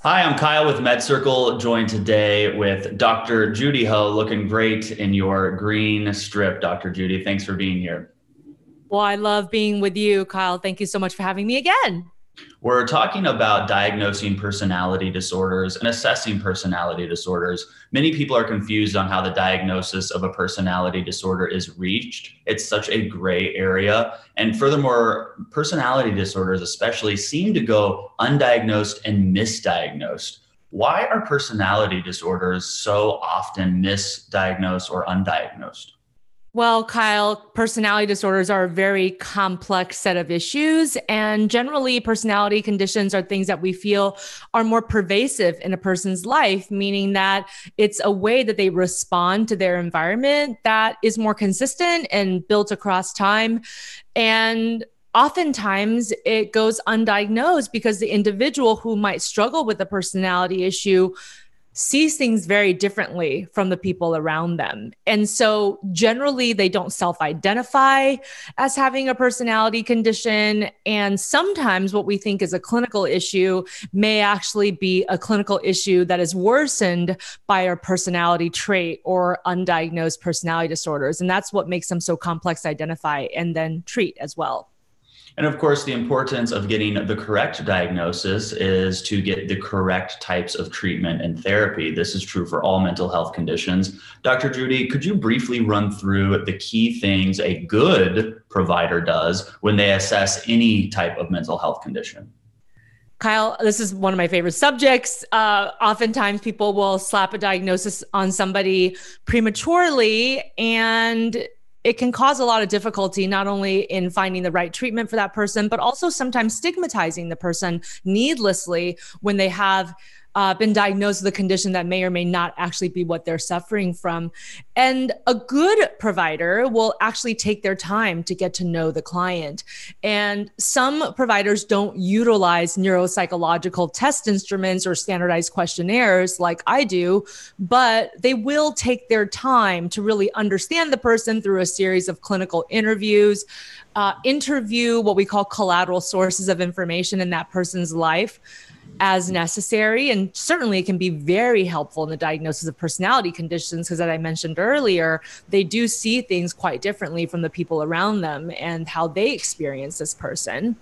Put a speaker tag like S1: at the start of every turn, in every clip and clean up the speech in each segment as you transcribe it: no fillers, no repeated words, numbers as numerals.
S1: Hi, I'm Kyle with MedCircle, joined today with Dr. Judy Ho, looking great in your green strip. Dr. Judy, thanks for being here.
S2: Well, I love being with you, Kyle. Thank you so much for having me again.
S1: We're talking about diagnosing personality disorders and assessing personality disorders. Many people are confused on how the diagnosis of a personality disorder is reached. It's such a gray area. And furthermore, personality disorders especially seem to go undiagnosed and misdiagnosed. Why are personality disorders so often misdiagnosed or undiagnosed?
S2: Well, Kyle, personality disorders are a very complex set of issues. And generally, personality conditions are things that we feel are more pervasive in a person's life, meaning that it's a way that they respond to their environment that is more consistent and built across time. And oftentimes it goes undiagnosed because the individual who might struggle with a personality issue sees things very differently from the people around them. And so generally they don't self-identify as having a personality condition. And sometimes what we think is a clinical issue may actually be a clinical issue that is worsened by a personality trait or undiagnosed personality disorders. And that's what makes them so complex to identify and then treat as well.
S1: And of course, the importance of getting the correct diagnosis is to get the correct types of treatment and therapy. This is true for all mental health conditions. Dr. Judy, could you briefly run through the key things a good provider does when they assess any type of mental health condition?
S2: Kyle, this is one of my favorite subjects. Oftentimes, people will slap a diagnosis on somebody prematurely, and it can cause a lot of difficulty, not only in finding the right treatment for that person, but also sometimes stigmatizing the person needlessly when they have been diagnosed with a condition that may or may not actually be what they're suffering from. And a good provider will actually take their time to get to know the client. And some providers don't utilize neuropsychological test instruments or standardized questionnaires like I do, but they will take their time to really understand the person through a series of clinical interviews, interview what we call collateral sources of information in that person's life as necessary. And certainly it can be very helpful in the diagnosis of personality conditions because, as I mentioned earlier, they do see things quite differently from the people around them and how they experience this person.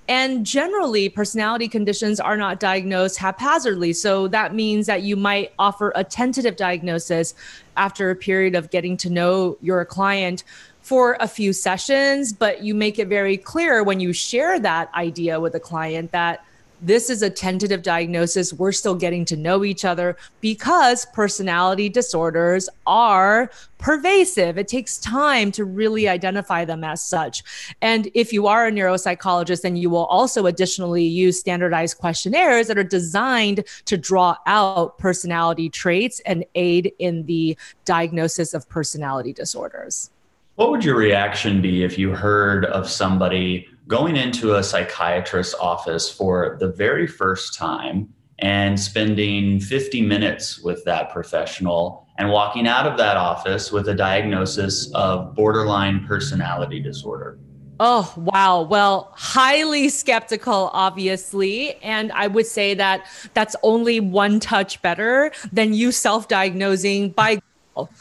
S2: And generally, personality conditions are not diagnosed haphazardly. So that means that you might offer a tentative diagnosis after a period of getting to know your client for a few sessions, but you make it very clear when you share that idea with a client that this is a tentative diagnosis. We're still getting to know each other because personality disorders are pervasive. It takes time to really identify them as such. And if you are a neuropsychologist, then you will also additionally use standardized questionnaires that are designed to draw out personality traits and aid in the diagnosis of personality disorders.
S1: What would your reaction be if you heard of somebody going into a psychiatrist's office for the very first time and spending 50 minutes with that professional and walking out of that office with a diagnosis of borderline personality disorder?
S2: Oh, wow. Well, highly skeptical, obviously. And I would say that that's only one touch better than you self-diagnosing by Google,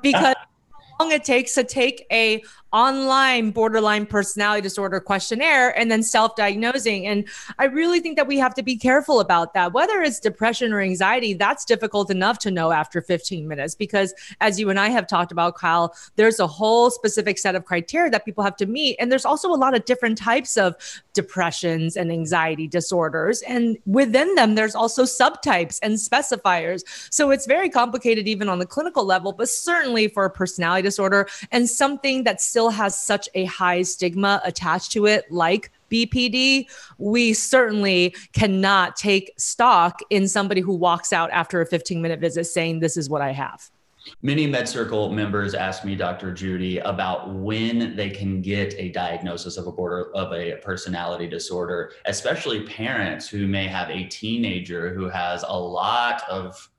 S2: because long it takes to take a online borderline personality disorder questionnaire and then self-diagnosing. And I really think that we have to be careful about that. Whether it's depression or anxiety, that's difficult enough to know after 15 minutes, because as you and I have talked about, Kyle, there's a whole specific set of criteria that people have to meet. And there's also a lot of different types of depressions and anxiety disorders. And within them, there's also subtypes and specifiers. So it's very complicated even on the clinical level, but certainly for a personality disorder and something that still has such a high stigma attached to it, like BPD, we certainly cannot take stock in somebody who walks out after a 15-minute visit saying, this is what I have.
S1: Many MedCircle members ask me, Dr. Judy, about when they can get a diagnosis of a personality disorder, especially parents who may have a teenager who has a lot of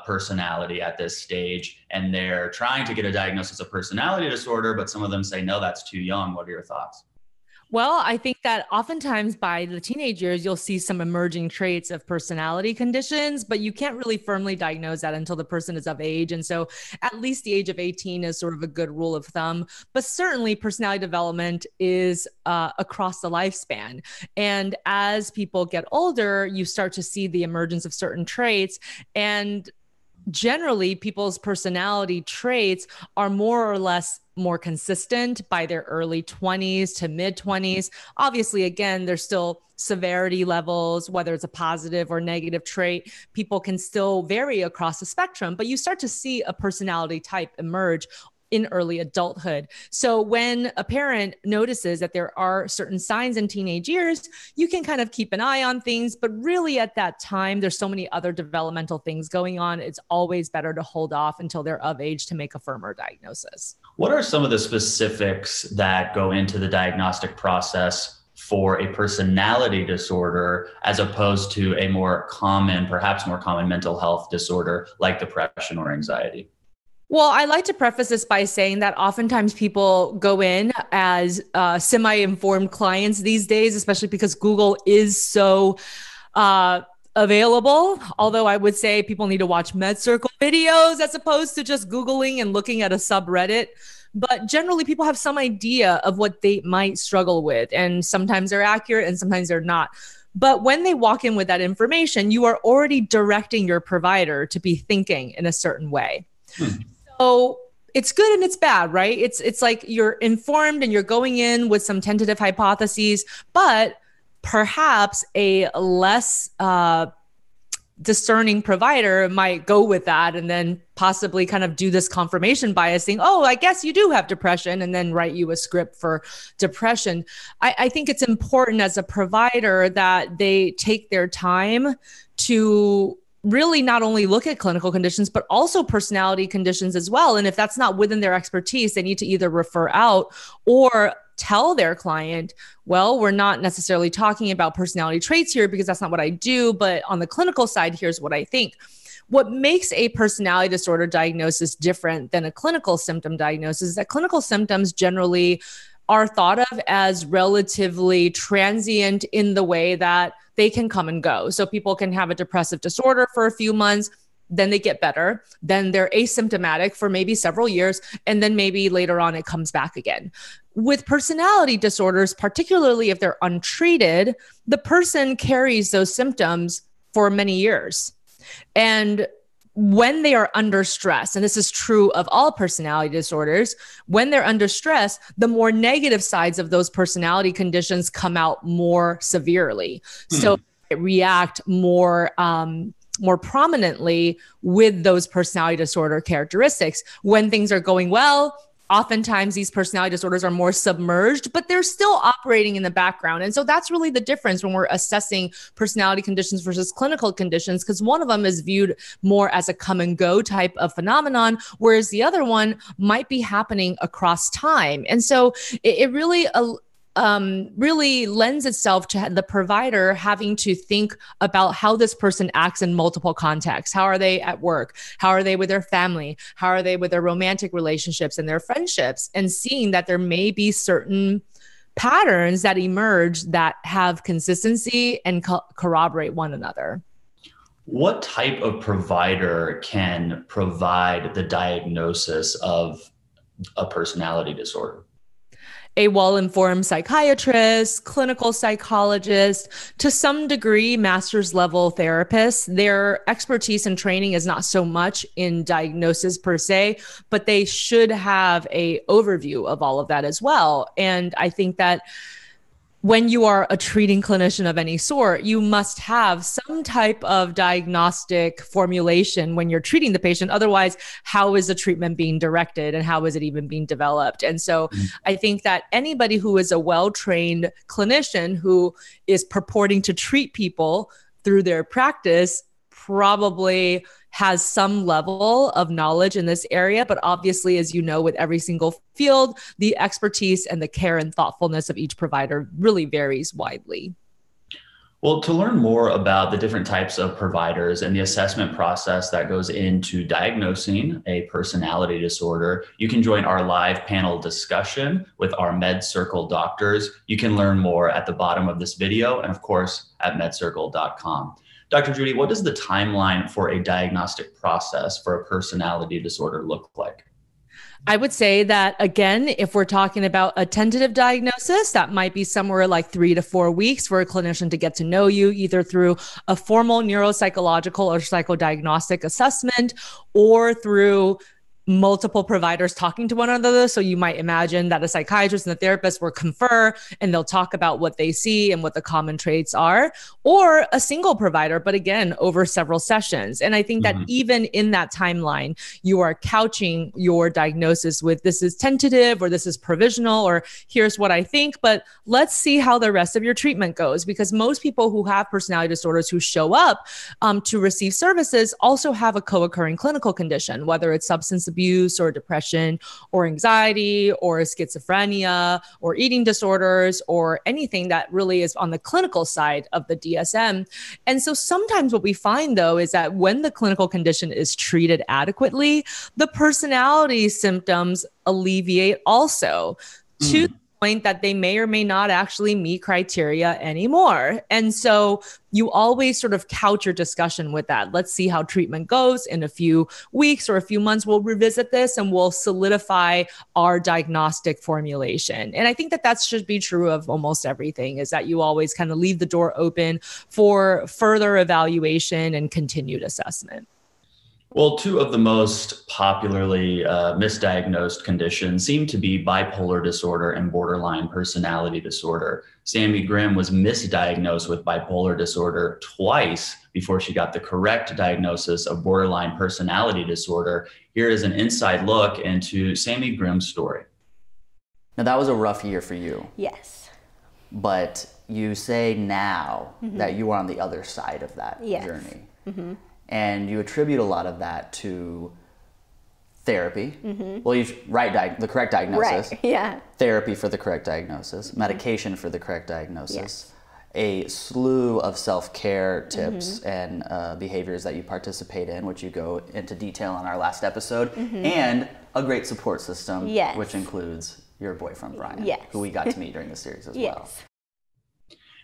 S1: personality at this stage, and they're trying to get a diagnosis of personality disorder, but some of them say, no, that's too young. What are your thoughts?
S2: Well, I think that oftentimes by the teenage years, you'll see some emerging traits of personality conditions, but you can't really firmly diagnose that until the person is of age. And so at least the age of 18 is sort of a good rule of thumb. But certainly personality development is across the lifespan. And as people get older, you start to see the emergence of certain traits. And generally people's personality traits are more or less more consistent by their early 20s to mid 20s. Obviously, again, there's still severity levels, whether it's a positive or negative trait. People can still vary across the spectrum, but you start to see a personality type emerge in early adulthood. So when a parent notices that there are certain signs in teenage years, you can kind of keep an eye on things, but really at that time, there's so many other developmental things going on. It's always better to hold off until they're of age to make a firmer diagnosis.
S1: What are some of the specifics that go into the diagnostic process for a personality disorder as opposed to a more common, perhaps more common mental health disorder like depression or anxiety?
S2: Well, I like to preface this by saying that oftentimes people go in as semi-informed clients these days, especially because Google is so available. Although I would say people need to watch MedCircle videos as opposed to just Googling and looking at a subreddit. But generally, people have some idea of what they might struggle with. And sometimes they're accurate and sometimes they're not. But when they walk in with that information, you are already directing your provider to be thinking in a certain way. So it's good and it's bad, right? It's like you're informed and you're going in with some tentative hypotheses, but perhaps a less discerning provider might go with that and then possibly kind of do this confirmation bias thing. Oh, I guess you do have depression, and then write you a script for depression. I think it's important as a provider that they take their time to really not only look at clinical conditions, but also personality conditions as well. And if that's not within their expertise, they need to either refer out or tell their client, well, we're not necessarily talking about personality traits here because that's not what I do. But on the clinical side, here's what I think. What makes a personality disorder diagnosis different than a clinical symptom diagnosis is that clinical symptoms generally are thought of as relatively transient in the way that they can come and go. So people can have a depressive disorder for a few months, then they get better, then they're asymptomatic for maybe several years, and then maybe later on it comes back again. With personality disorders, particularly if they're untreated, the person carries those symptoms for many years. And when they are under stress, and this is true of all personality disorders, when they're under stress, the more negative sides of those personality conditions come out more severely. So they react more prominently with those personality disorder characteristics. When things are going well, oftentimes these personality disorders are more submerged, but they're still operating in the background. And so that's really the difference when we're assessing personality conditions versus clinical conditions, because one of them is viewed more as a come and go type of phenomenon, whereas the other one might be happening across time. And so it really really lends itself to the provider having to think about how this person acts in multiple contexts. How are they at work? How are they with their family? How are they with their romantic relationships and their friendships? And seeing that there may be certain patterns that emerge that have consistency and corroborate one another.
S1: What type of provider can provide the diagnosis of a personality disorder?
S2: A well-informed psychiatrist, clinical psychologist, to some degree, master's level therapists. Their expertise and training is not so much in diagnosis per se, but they should have an overview of all of that as well. And I think that when you are a treating clinician of any sort, you must have some type of diagnostic formulation when you're treating the patient. Otherwise, how is the treatment being directed and how is it even being developed? And so I think that anybody who is a well-trained clinician who is purporting to treat people through their practice probably has some level of knowledge in this area. But obviously, as you know, with every single field, the expertise and the care and thoughtfulness of each provider really varies widely.
S1: Well, to learn more about the different types of providers and the assessment process that goes into diagnosing a personality disorder, you can join our live panel discussion with our MedCircle doctors. You can learn more at the bottom of this video and, of course, at medcircle.com. Dr. Judy, what does the timeline for a diagnostic process for a personality disorder look like?
S2: I would say that, again, if we're talking about a tentative diagnosis, that might be somewhere like 3 to 4 weeks for a clinician to get to know you, either through a formal neuropsychological or psychodiagnostic assessment or through multiple providers talking to one another. So you might imagine that a psychiatrist and a therapist will confer and they'll talk about what they see and what the common traits are, or a single provider, but again, over several sessions. And I think that even in that timeline, you are couching your diagnosis with this is tentative or this is provisional or here's what I think, but let's see how the rest of your treatment goes. Because most people who have personality disorders who show up to receive services also have a co-occurring clinical condition, whether it's substance abuse or depression or anxiety or schizophrenia or eating disorders or anything that really is on the clinical side of the DSM. And so sometimes what we find, though, is that when the clinical condition is treated adequately, the personality symptoms alleviate also to the point that they may or may not actually meet criteria anymore. And so you always sort of couch your discussion with that. Let's see how treatment goes in a few weeks or a few months. We'll revisit this and we'll solidify our diagnostic formulation. And I think that that should be true of almost everything, is that you always kind of leave the door open for further evaluation and continued assessment.
S1: Well, two of the most popularly misdiagnosed conditions seem to be bipolar disorder and borderline personality disorder. Sammy Grimm was misdiagnosed with bipolar disorder twice before she got the correct diagnosis of borderline personality disorder. Here is an inside look into Sammy Grimm's story.
S3: Now, that was a rough year for you.
S4: Yes.
S3: But you say now that you are on the other side of that journey. And you attribute a lot of that to therapy. Well, you write the correct diagnosis.
S4: Right. Yeah.
S3: Therapy for the correct diagnosis. Medication for the correct diagnosis.
S4: Yes.
S3: A slew of self-care tips and behaviors that you participate in, which you go into detail on our last episode. And a great support system, which includes your boyfriend, Brian, who we got to meet during the series as well.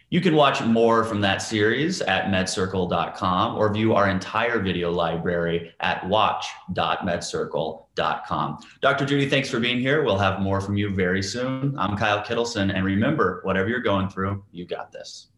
S1: You can watch more from that series at medcircle.com or view our entire video library at watch.medcircle.com. Dr. Judy, thanks for being here. We'll have more from you very soon. I'm Kyle Kittleson, and remember, whatever you're going through, you got this.